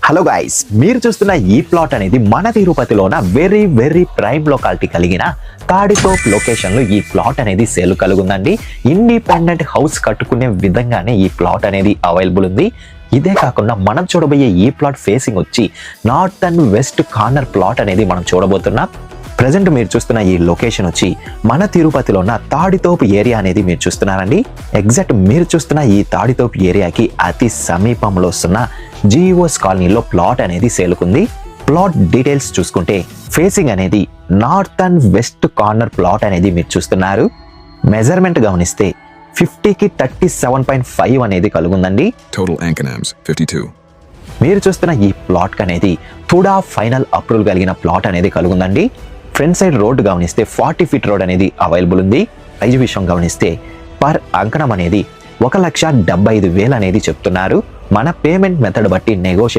Hello guys, మీరు చూస్తున్న ఈ ప్లాట్ అనేది మన తిరుపతిలోన వెరీ ప్రైమ్ లొకాలిటీ కలిగిన తాడితోప్ లొకేషన్ లో ఈ ప్లాట్ అనేది సేల్ కలుగుందండి. ఇండిపెండెంట్ హౌస్ కట్టుకునే విధంగానే ఈ ప్లాట్ అనేది అవైలబుల్ ఉంది. ఇదే కాకుండా మనం చూడబోయే ఈ ప్లాట్ ఫేసింగ్ వచ్చి north and west corner plot అనేది మనం చూడబోతున్నాం. ప్రజెంట్ మీరు చూస్తున్న ఈ లొకేషన్ వచ్చి మన తిరుపతిలో ఉన్న తాడితోపు ఏరియా అనేది మీరు చూస్తున్నారండి. ఎగ్జాక్ట్ మీరు చూస్తున్న ఈ తాడితోపు ఏరియాకి అతి సమీపంలో వస్తున్న జిఓస్ కాలనీలో ప్లాట్ అనేది సేలుకుంది. ప్లాట్ డీటెయిల్స్ చూసుకుంటే ఫేసింగ్ అనేది north and west corner plot అనేది మీరు చూస్తున్నారు. మెజర్మెంట్ గమనిస్తే 50కి 37.5 అనేది కలుగుందండి. Total Ankanams 52. మీరు చూస్తున్న ఈ ప్లాట్ అనేది తుడా ఫైనల్ అప్రూవల్ కలిగిన ప్లాట్ అనేది కలుగుందండి. ఫ్రంట్ సైడ్ రోడ్ గమనిస్తే 40 ఫీట్ రోడ్ అనేది అవైలబుల్ ఉంది. ప్రైజ్ విషయం గమనిస్తే పర్ అంకణం అనేది 1,75,000 అనేది చెప్తున్నారు. మన పేమెంట్ మెథడ్ బట్టి నెగోషియేట్